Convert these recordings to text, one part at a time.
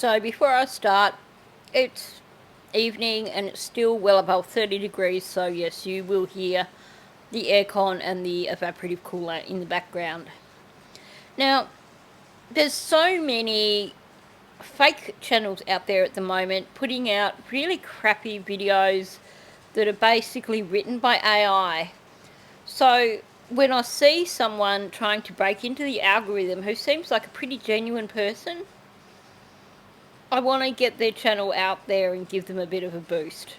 So before I start, it's evening and it's still well above 30 degrees, so yes, you will hear the aircon and the evaporative cooler in the background. Now, there's so many fake channels out there at the moment putting out really crappy videos that are basically written by AI. So when I see someone trying to break into the algorithm who seems like a pretty genuine person, I want to get their channel out there and give them a bit of a boost.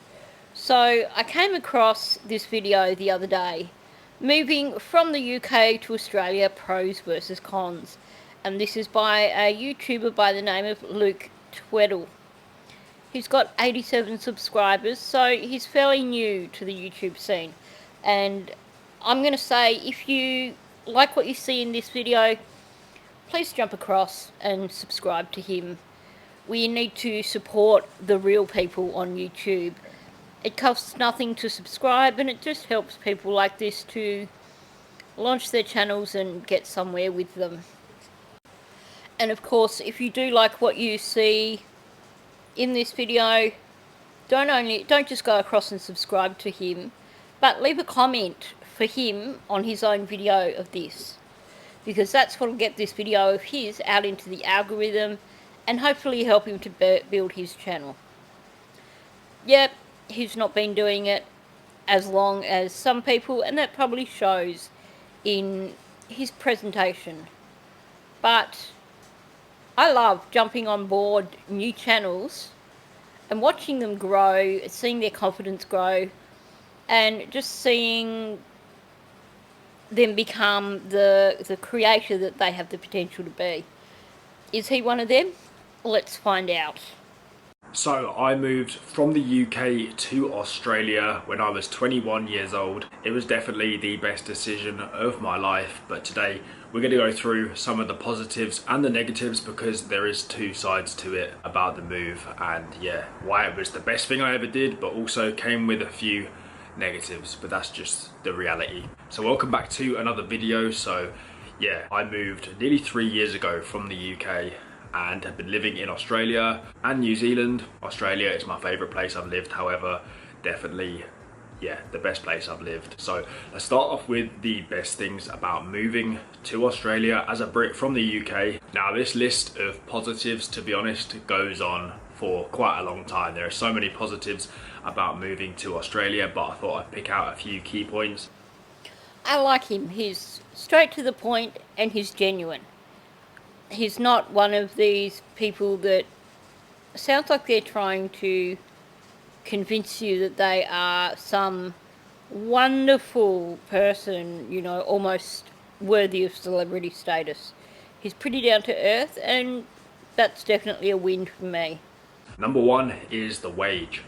So I came across this video the other day, moving from the UK to Australia, pros versus cons. And this is by a YouTuber by the name of Luke Tweddle. He's got 87 subscribers, so he's fairly new to the YouTube scene. And I'm going to say, if you like what you see in this video, please jump across and subscribe to him. We need to support the real people on YouTube. It costs nothing to subscribe, and it just helps people like this to launch their channels and get somewhere with them. And of course, if you do like what you see in this video, don't just go across and subscribe to him, but leave a comment for him on his own video of this, because that's what will get this video of his out into the algorithm and hopefully help him to build his channel. Yep, he's not been doing it as long as some people, and that probably shows in his presentation. But I love jumping on board new channels and watching them grow, seeing their confidence grow, and just seeing them become the creator that they have the potential to be. Is he one of them? Let's find out. So I moved from the UK to Australia when I was 21 years old. It was definitely the best decision of my life, but today we're going to go through some of the positives and the negatives, because there is two sides to it about the move, and yeah, why it was the best thing I ever did, but also came with a few negatives, but that's just the reality. So welcome back to another video. So yeah, I moved nearly 3 years ago from the UK and have been living in Australia and New Zealand. Australia is my favourite place I've lived, however, definitely, yeah, the best place I've lived. So let's start off with the best things about moving to Australia as a Brit from the UK. Now, this list of positives, to be honest, goes on for quite a long time. There are so many positives about moving to Australia, but I thought I'd pick out a few key points. I like him. He's straight to the point and he's genuine. He's not one of these people that sounds like they're trying to convince you that they are some wonderful person, you know, almost worthy of celebrity status. He's pretty down to earth, and that's definitely a win for me. Number one is the wage.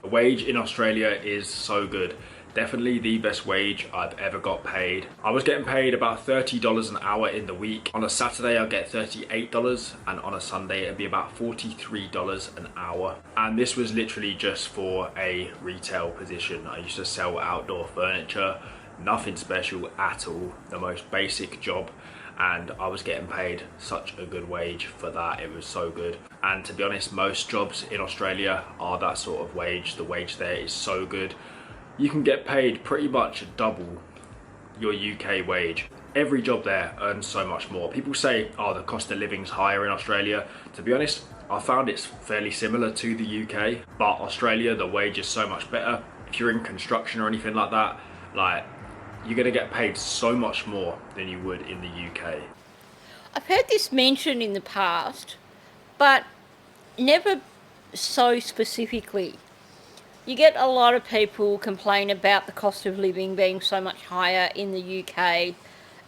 The wage in Australia is so good. Definitely the best wage I've ever got paid. I was getting paid about $30 an hour in the week. On a Saturday I'll get $38, and on a Sunday it'd be about $43 an hour. And this was literally just for a retail position. I used to sell outdoor furniture, nothing special at all, the most basic job. And I was getting paid such a good wage for that. It was so good. And to be honest, most jobs in Australia are that sort of wage. The wage there is so good. You can get paid pretty much double your UK wage. Every job there earns so much more. People say, oh, the cost of living's higher in Australia. To be honest, I found it's fairly similar to the UK, but Australia, the wage is so much better. If you're in construction or anything like that, like, you're gonna get paid so much more than you would in the UK. I've heard this mentioned in the past, but never so specifically. You get a lot of people complain about the cost of living being so much higher in the UK,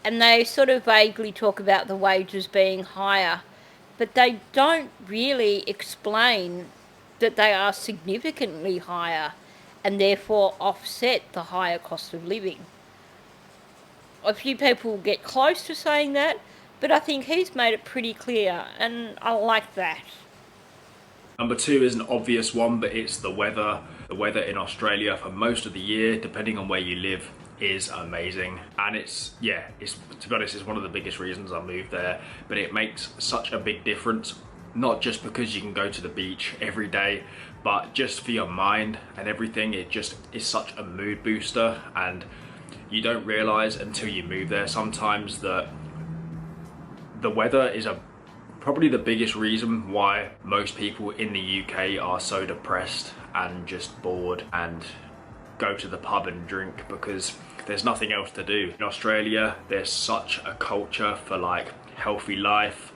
and they sort of vaguely talk about the wages being higher, but they don't really explain that they are significantly higher and therefore offset the higher cost of living. A few people get close to saying that, but I think he's made it pretty clear, and I like that. Number two is an obvious one, but it's the weather. The weather in Australia for most of the year, depending on where you live, is amazing. And it's, to be honest, it's one of the biggest reasons I moved there, but it makes such a big difference not just because you can go to the beach every day, but just for your mind and everything. It just is such a mood booster, and you don't realize until you move there sometimes that the weather is probably the biggest reason why most people in the UK are so depressed and just bored and go to the pub and drink, because there's nothing else to do. In Australia, there's such a culture for like healthy life.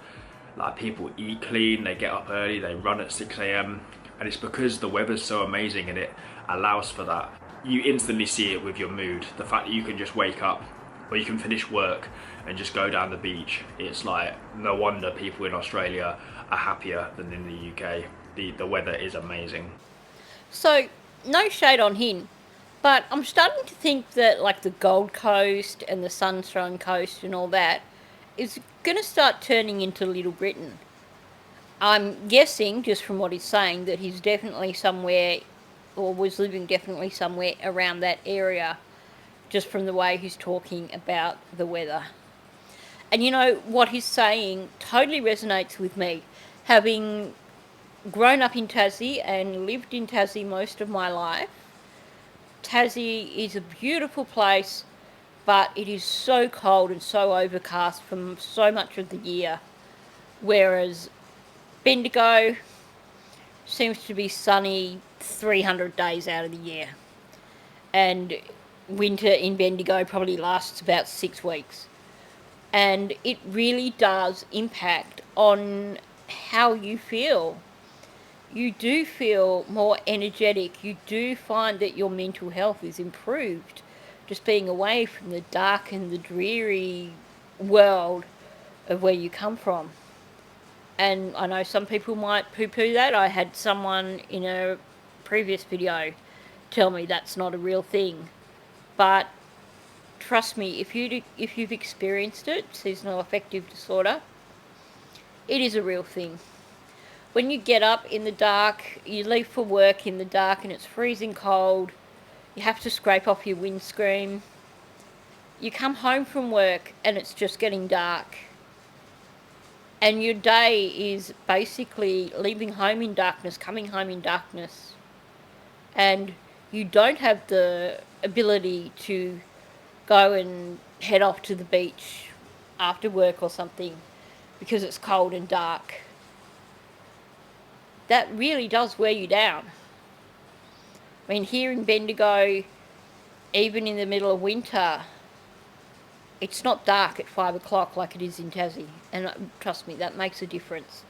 Like, people eat clean, they get up early, they run at 6 a.m. and it's because the weather's so amazing and it allows for that. You instantly see it with your mood. The fact that you can just wake up or you can finish work and just go down the beach. It's like, no wonder people in Australia are happier than in the UK. The weather is amazing. So, no shade on him, but I'm starting to think that like the Gold Coast and the Sunshine Coast and all that is going to start turning into Little Britain. I'm guessing, just from what he's saying, that he's definitely somewhere, or was living definitely somewhere around that area, just from the way he's talking about the weather. And you know, what he's saying totally resonates with me. Having grown up in Tassie and lived in Tassie most of my life, Tassie is a beautiful place, but it is so cold and so overcast for so much of the year. Whereas Bendigo seems to be sunny 300 days out of the year. And winter in Bendigo probably lasts about 6 weeks. And it really does impact on how you feel. You do feel more energetic. You do find that your mental health is improved just being away from the dark and the dreary world of where you come from. And I know some people might poo-poo that. I had someone in a previous video tell me that's not a real thing. But trust me, if you've experienced it, seasonal affective disorder, it is a real thing. When you get up in the dark, you leave for work in the dark and it's freezing cold, you have to scrape off your windscreen, you come home from work and it's just getting dark, and your day is basically leaving home in darkness, coming home in darkness, and you don't have the ability to go and head off to the beach after work or something because it's cold and dark. That really does wear you down. I mean, here in Bendigo, even in the middle of winter, it's not dark at 5 o'clock like it is in Tassie. And trust me, that makes a difference.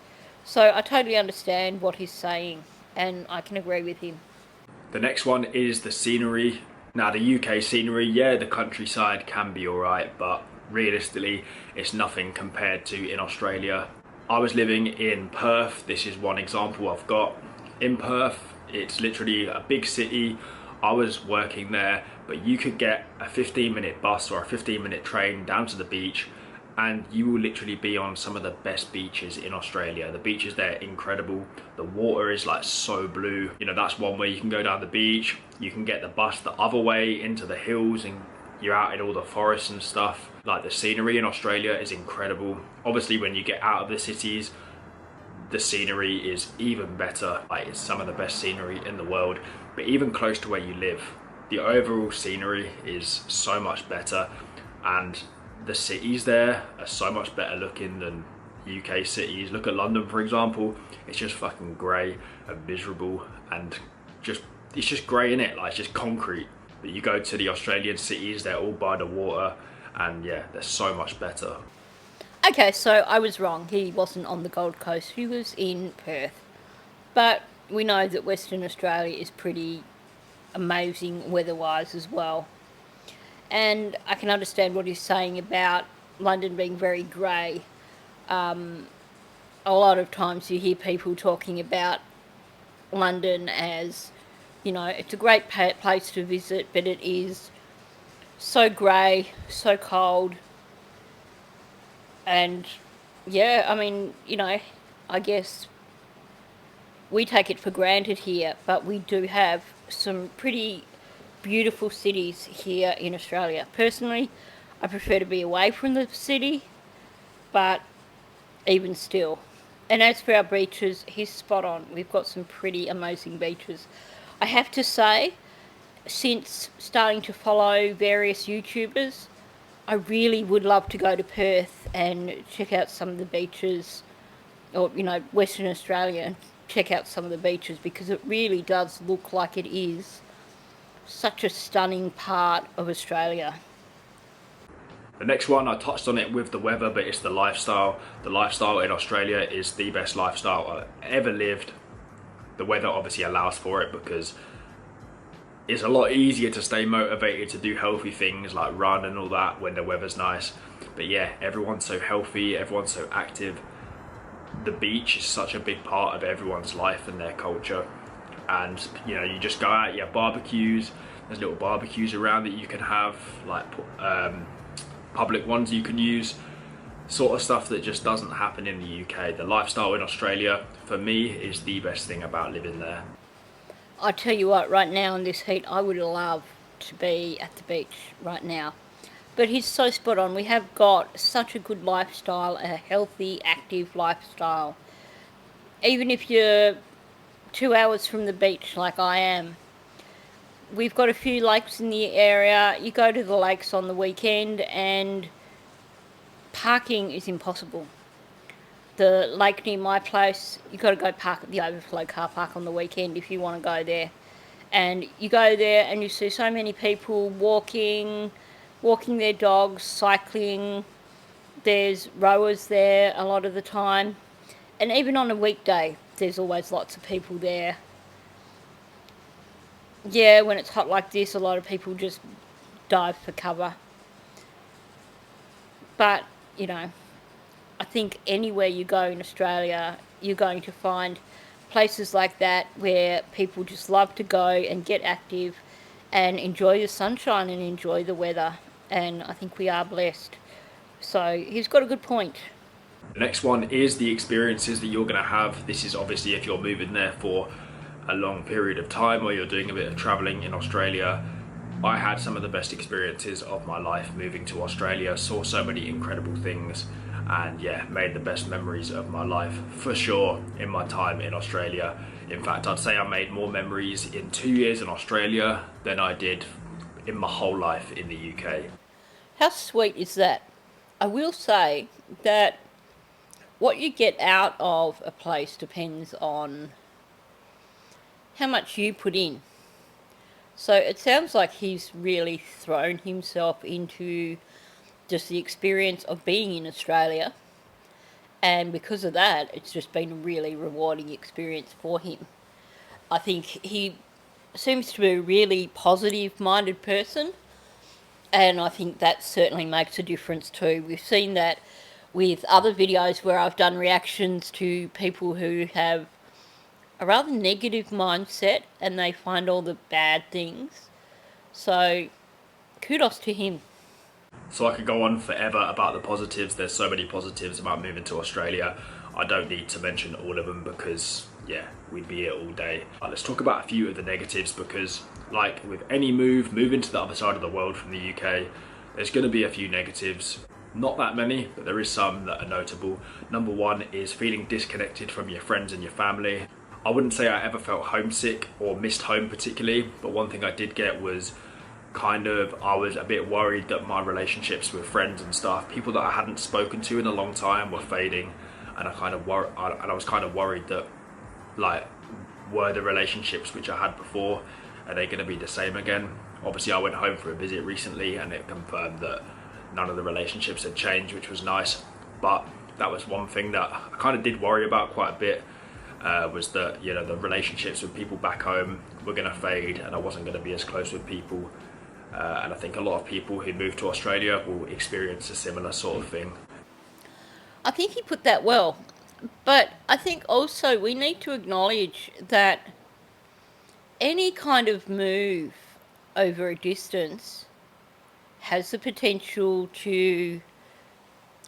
So I totally understand what he's saying, and I can agree with him. The next one is the scenery. Now, the UK scenery, yeah, the countryside can be alright, but realistically, it's nothing compared to in Australia. I was living in Perth. This is one example I've got. In Perth, it's literally a big city. I was working there, but you could get a 15-minute bus or a 15-minute train down to the beach, and you will literally be on some of the best beaches in Australia. The beaches there are incredible. The water is like so blue. You know, that's one way you can go down the beach. You can get the bus the other way into the hills and you're out in all the forests and stuff. Like, the scenery in Australia is incredible. Obviously, when you get out of the cities, the scenery is even better. Like, it's some of the best scenery in the world. But even close to where you live, the overall scenery is so much better, and the cities there are so much better looking than UK cities. Look at London, for example. It's just fucking grey and miserable, and it's just grey in it. Like, it's just concrete. But you go to the Australian cities, they're all by the water, and yeah, they're so much better. Okay, so I was wrong. He wasn't on the Gold Coast. He was in Perth. But we know that Western Australia is pretty amazing weather-wise as well. And I can understand what he's saying about London being very grey. A lot of times you hear people talking about London as, you know, it's a great place to visit, but it is so grey, so cold. And yeah, I mean, you know, I guess we take it for granted here, but we do have some pretty beautiful cities here in Australia. Personally, I prefer to be away from the city, but even still, And as for our beaches, he's spot on. We've got some pretty amazing beaches. I have to say, since starting to follow various YouTubers, I really would love to go to Perth and check out some of the beaches, or, Western Australia, and check out some of the beaches, because it really does look like it is such a stunning part of Australia. The next one, I touched on it with the weather, but it's the lifestyle. The lifestyle in Australia is the best lifestyle I've ever lived. The weather obviously allows for it because it's a lot easier to stay motivated to do healthy things like run and all that when the weather's nice. But yeah, everyone's so healthy, everyone's so active. The beach is such a big part of everyone's life and their culture. And you just go out, you have barbecues, there's little barbecues around that you can have, like public ones you can use, sort of stuff that just doesn't happen in the UK. The lifestyle in Australia, for me, is the best thing about living there. I tell you what, right now in this heat, I would love to be at the beach right now. But he's so spot on. We have got such a good lifestyle, a healthy, active lifestyle. Even if you're 2 hours from the beach like I am, we've got a few lakes in the area. You go to the lakes on the weekend and parking is impossible. The lake near my place, you got to go park at the overflow car park on the weekend if you want to go there. And you go there and you see so many people walking their dogs, cycling. There's rowers there a lot of the time. And even on a weekday, there's always lots of people there. Yeah, when it's hot like this, a lot of people just dive for cover. But, I think anywhere you go in Australia, you're going to find places like that where people just love to go and get active and enjoy the sunshine and enjoy the weather. And I think we are blessed. So he's got a good point. The next one is the experiences that you're going to have. This is obviously if you're moving there for a long period of time or you're doing a bit of traveling in Australia. I had some of the best experiences of my life moving to Australia, saw so many incredible things, and yeah, made the best memories of my life for sure in my time in Australia. In fact, I'd say I made more memories in 2 years in Australia than I did in my whole life in the UK. How sweet is that? I will say that what you get out of a place depends on how much you put in. So it sounds like he's really thrown himself into just the experience of being in Australia. And because of that, it's just been a really rewarding experience for him. I think he seems to be a really positive minded person. And I think that certainly makes a difference too. We've seen that with other videos where I've done reactions to people who have a rather negative mindset and they find all the bad things. So kudos to him. So I could go on forever about the positives. There's so many positives about moving to Australia. I don't need to mention all of them because, yeah, we'd be here all day. Let's talk about a few of the negatives because, like with any moving to the other side of the world from the UK, there's going to be a few negatives. Not that many, but there is some that are notable. Number one is feeling disconnected from your friends and your family. I wouldn't say I ever felt homesick or missed home particularly, but one thing I did get was I was a bit worried that my relationships with friends and stuff, people that I hadn't spoken to in a long time, were fading, and I was kind of worried that, like, were the relationships which I had before, are they going to be the same again? Obviously I went home for a visit recently and it confirmed that none of the relationships had changed, which was nice. But that was one thing that I kind of did worry about quite a bit, was that the relationships with people back home were going to fade and I wasn't going to be as close with people. And I think a lot of people who move to Australia will experience a similar sort of thing. I think he put that well. But I think also we need to acknowledge that any kind of move over a distance has the potential to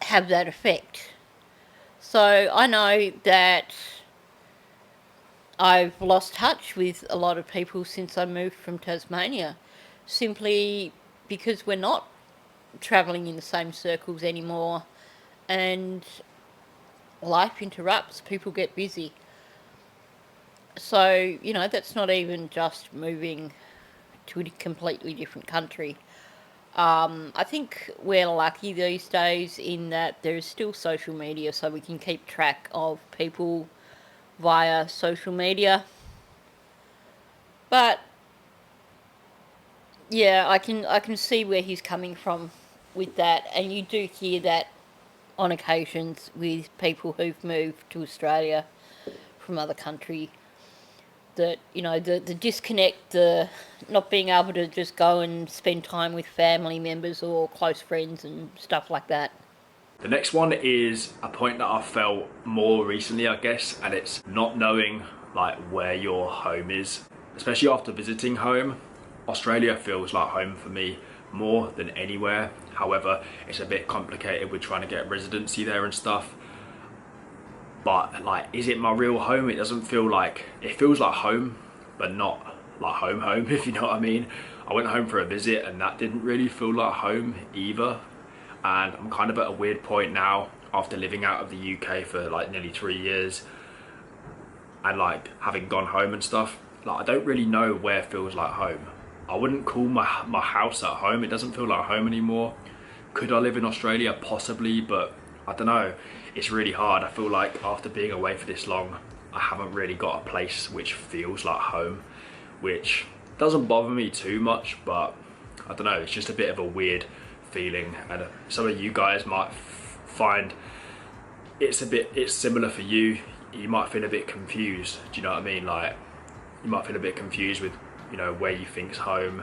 have that effect. So I know that I've lost touch with a lot of people since I moved from Tasmania, simply because we're not travelling in the same circles anymore, and life interrupts, people get busy. So, that's not even just moving to a completely different country. I think we're lucky these days in that there is still social media, so we can keep track of people via social media. But yeah, I can see where he's coming from with that, and you do hear that on occasions with people who've moved to Australia from other country, that the disconnect, the not being able to just go and spend time with family members or close friends and stuff like that. The next one is a point that I've felt more recently, I guess, and it's not knowing like where your home is. Especially after visiting home, Australia feels like home for me more than anywhere. However, it's a bit complicated with trying to get residency there and stuff. But like, is it my real home? It doesn't feel like, it feels like home, but not like home, if you know what I mean. I went home for a visit and that didn't really feel like home either. And I'm kind of at a weird point now after living out of the UK for like nearly 3 years and like having gone home and stuff. Like, I don't really know where feels like home. I wouldn't call my house at home. It doesn't feel like home anymore. Could I live in Australia? Possibly, but I don't know. It's really hard. I feel like after being away for this long, I haven't really got a place which feels like home, which doesn't bother me too much, but I don't know. It's just a bit of a weird feeling, and some of you guys might find it's similar for you. You might feel a bit confused. Do you know what I mean? Like, you might feel a bit confused with where you think's home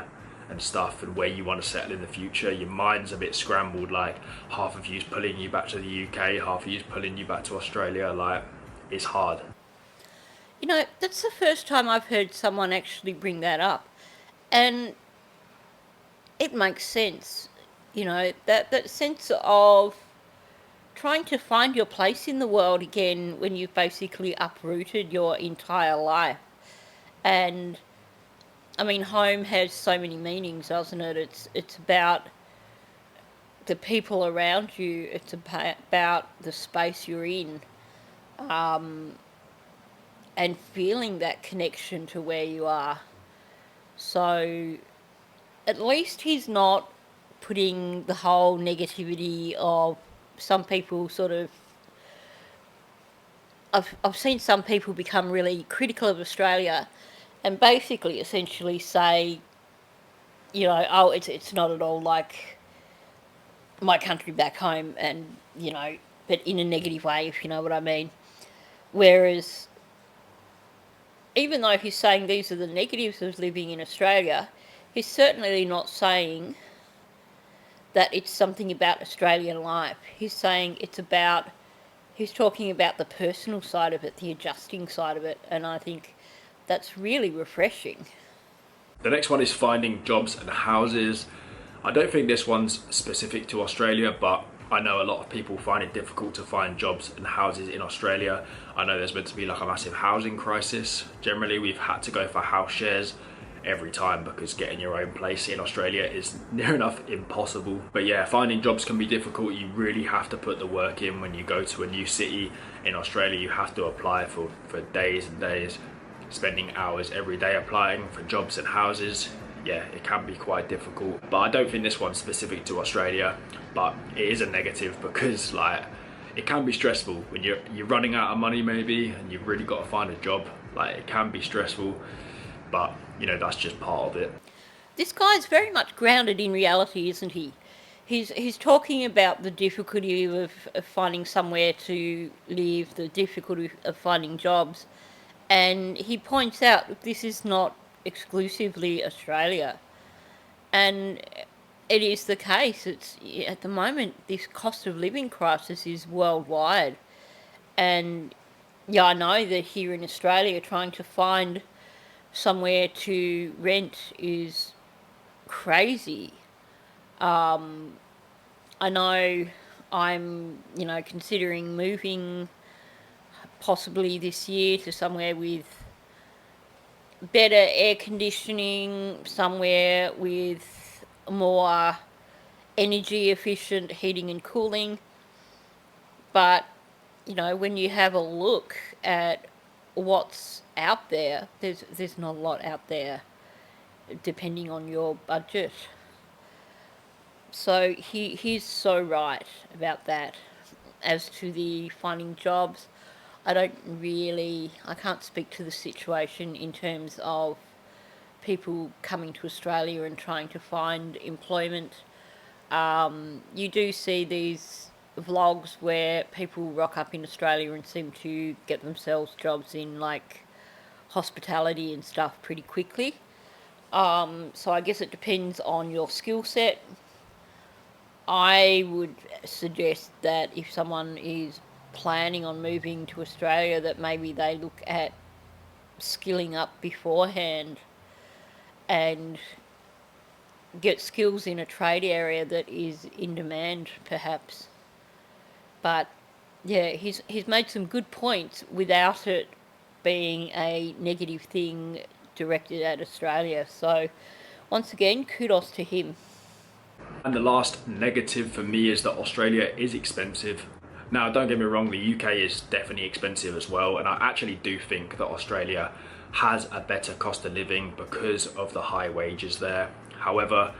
and stuff, and where you want to settle in the future. Your mind's a bit scrambled, like half of you's pulling you back to the UK, half of you's pulling you back to Australia. Like, it's hard. That's the first time I've heard someone actually bring that up, and it makes sense. That sense of trying to find your place in the world again when you've basically uprooted your entire life. And I mean, home has so many meanings, doesn't it? It's about the people around you. It's about the space you're in, and feeling that connection to where you are. So at least he's not putting the whole negativity of some people sort of. I've seen some people become really critical of Australia, and basically, essentially say, oh, it's not at all like my country back home, and but in a negative way, if you know what I mean. Whereas, even though he's saying these are the negatives of living in Australia, he's certainly not saying that it's something about Australian life. He's saying he's talking about the personal side of it, the adjusting side of it, and I think that's really refreshing. The next one is finding jobs and houses. I don't think this one's specific to Australia, but I know a lot of people find it difficult to find jobs and houses in Australia. I know there's meant to be like a massive housing crisis. Generally, we've had to go for house shares every time because getting your own place in Australia is near enough impossible. But yeah, finding jobs can be difficult. You really have to put the work in. When you go to a new city in Australia, you have to apply for days and days, spending hours every day applying for jobs and houses. Yeah, it can be quite difficult. But I don't think this one's specific to Australia, but it is a negative because like, it can be stressful when you're running out of money maybe and you've really got to find a job. Like, it can be stressful, but that's just part of it. This guy's very much grounded in reality, isn't he? He's talking about the difficulty of finding somewhere to live, the difficulty of finding jobs, and he points out that this is not exclusively Australia, and it is the case. It's at the moment this cost of living crisis is worldwide, and yeah, I know that here in Australia, trying to find somewhere to rent is crazy. I know I'm, considering moving possibly this year to somewhere with better air conditioning, somewhere with more energy efficient heating and cooling. But you know, when you have a look at what's out there, there's not a lot out there, depending on your budget. So he's so right about that. As to the finding jobs, I can't speak to the situation in terms of people coming to Australia and trying to find employment. You do see these vlogs where people rock up in Australia and seem to get themselves jobs in like hospitality and stuff pretty quickly. So I guess it depends on your skill set. I would suggest that if someone is planning on moving to Australia, that maybe they look at skilling up beforehand and get skills in a trade area that is in demand, perhaps. But yeah, he's made some good points without it being a negative thing directed at Australia. So once again, kudos to him. And the last negative for me is that Australia is expensive. Now, don't get me wrong, the UK is definitely expensive as well, and I actually do think that Australia has a better cost of living because of the high wages there. However,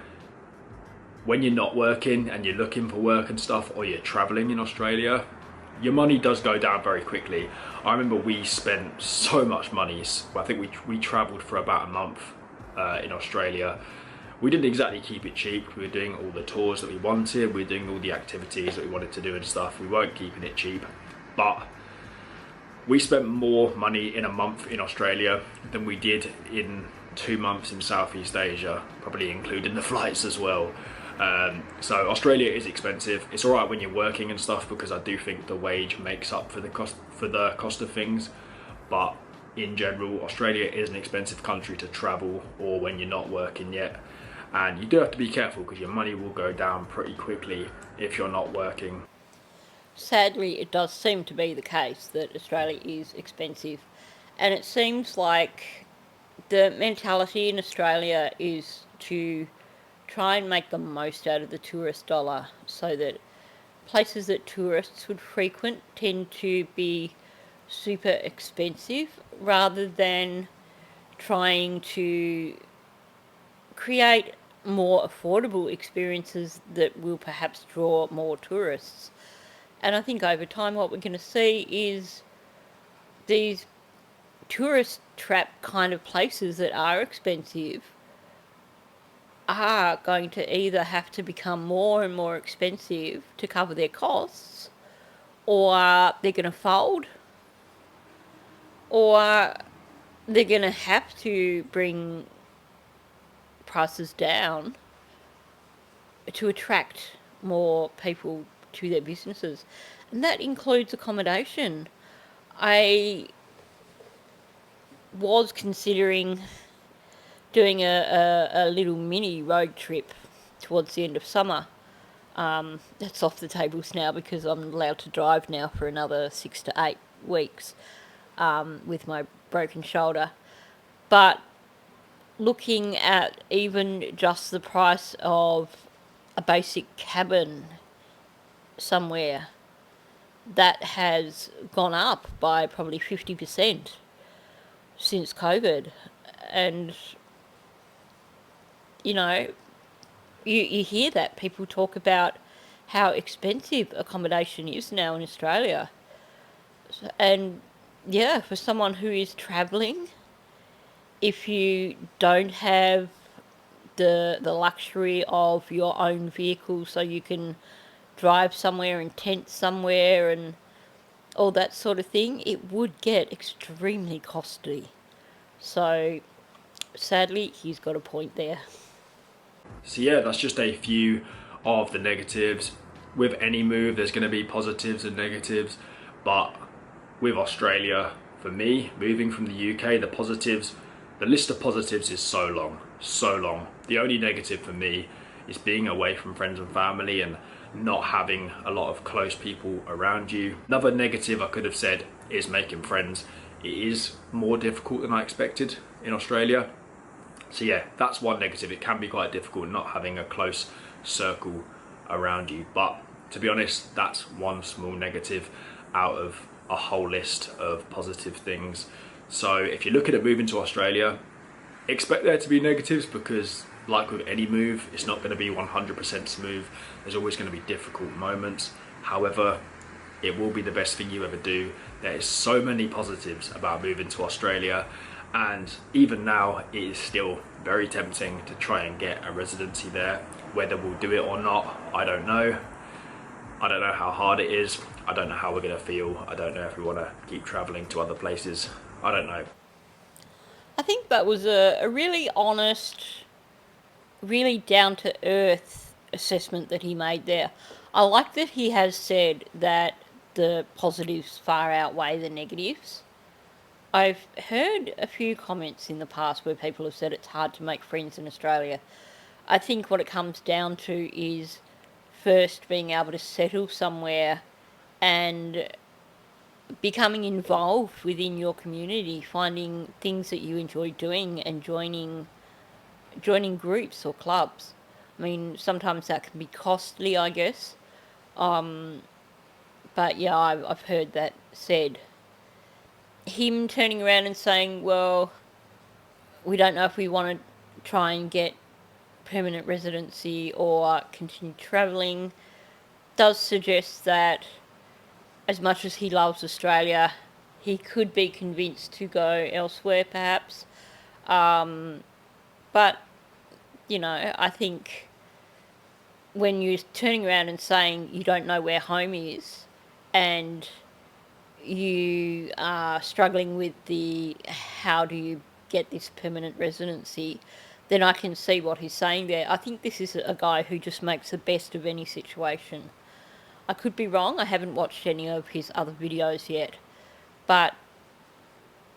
when you're not working and you're looking for work and stuff, or you're traveling in Australia, your money does go down very quickly. I remember we spent so much money. I think we traveled for about a month in Australia. We didn't exactly keep it cheap. We were doing all the tours that we wanted. We were doing all the activities that we wanted to do and stuff. We weren't keeping it cheap, but we spent more money in a month in Australia than we did in 2 months in Southeast Asia, probably including the flights as well. So Australia is expensive. It's all right when you're working and stuff, because I do think the wage makes up for the cost of things. But in general, Australia is an expensive country to travel or when you're not working yet. And you do have to be careful because your money will go down pretty quickly if you're not working. Sadly, it does seem to be the case that Australia is expensive, and it seems like the mentality in Australia is to try and make the most out of the tourist dollar, so that places that tourists would frequent tend to be super expensive rather than trying to create more affordable experiences that will perhaps draw more tourists. And I think over time, what we're going to see is these tourist trap kind of places that are expensive are going to either have to become more and more expensive to cover their costs, or they're going to fold, or they're going to have to bring prices down to attract more people to their businesses. And that includes accommodation. I was considering doing a little mini road trip towards the end of summer. That's off the tables now because I'm allowed to drive now for another 6 to 8 weeks with my broken shoulder. But looking at even just the price of a basic cabin somewhere, that has gone up by probably 50% since COVID. And, you know, you hear that people talk about how expensive accommodation is now in Australia. And yeah, for someone who is travelling, if you don't have the luxury of your own vehicle, so you can drive somewhere and tent somewhere and all that sort of thing, it would get extremely costly. So sadly, he's got a point there. So yeah, that's just a few of the negatives. With any move, there's going to be positives and negatives, but with Australia, for me, moving from the UK, the list of positives is so long, so long. The only negative for me is being away from friends and family and not having a lot of close people around you. Another negative I could have said is making friends. It is more difficult than I expected in Australia. So yeah, that's one negative. It can be quite difficult not having a close circle around you. But to be honest, that's one small negative. out of a whole list of positive things. So if you're looking at moving to Australia, expect there to be negatives, because like with any move, it's not going to be 100% smooth. There's always going to be difficult moments. However, it will be the best thing you ever do. There is so many positives about moving to Australia, and even now it is still very tempting to try and get a residency there. Whether we'll do it or not, I don't know. I don't know how hard it is. I don't know how we're going to feel. I don't know if we want to keep traveling to other places. I don't know. I think that was a really honest, really down to earth assessment that he made there. I like that he has said that the positives far outweigh the negatives. I've heard a few comments in the past where people have said it's hard to make friends in Australia. I think what it comes down to is first being able to settle somewhere and becoming involved within your community, finding things that you enjoy doing and joining groups or clubs. I mean, sometimes that can be costly, I guess. But yeah, I've heard that said. Him turning around and saying, well, we don't know if we want to try and get permanent residency or continue travelling, does suggest that as much as he loves Australia, he could be convinced to go elsewhere perhaps. But, you know, I think when you're turning around and saying you don't know where home is and you are struggling with the how do you get this permanent residency, then I can see what he's saying there. I think this is a guy who just makes the best of any situation. I could be wrong, I haven't watched any of his other videos yet, but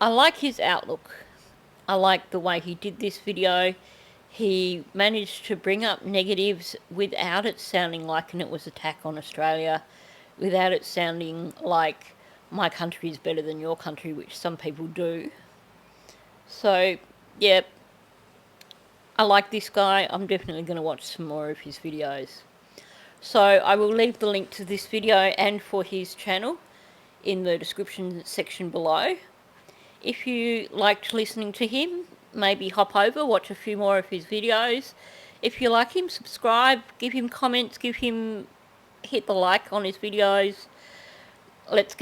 I like his outlook. I like the way he did this video. He managed to bring up negatives without it sounding like it was an attack on Australia, without it sounding like my country is better than your country, which some people do. So, yeah, I like this guy. I'm definitely going to watch some more of his videos. So I will leave the link to this video and for his channel in the description section below. If you liked listening to him, maybe hop over, watch a few more of his videos. If you like him, subscribe, give him comments, hit the like on his videos. Let's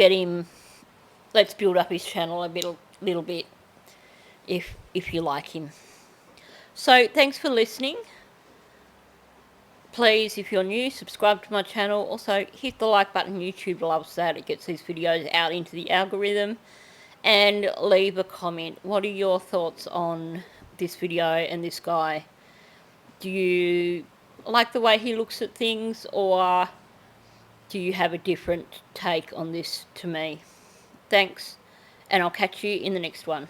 build up his channel a little bit if you like him. So thanks for listening. Please, if you're new, subscribe to my channel. Also, hit the like button. YouTube loves that. It gets these videos out into the algorithm. And leave a comment. What are your thoughts on this video and this guy? Do you like the way he looks at things, or do you have a different take on this to me? Thanks, and I'll catch you in the next one.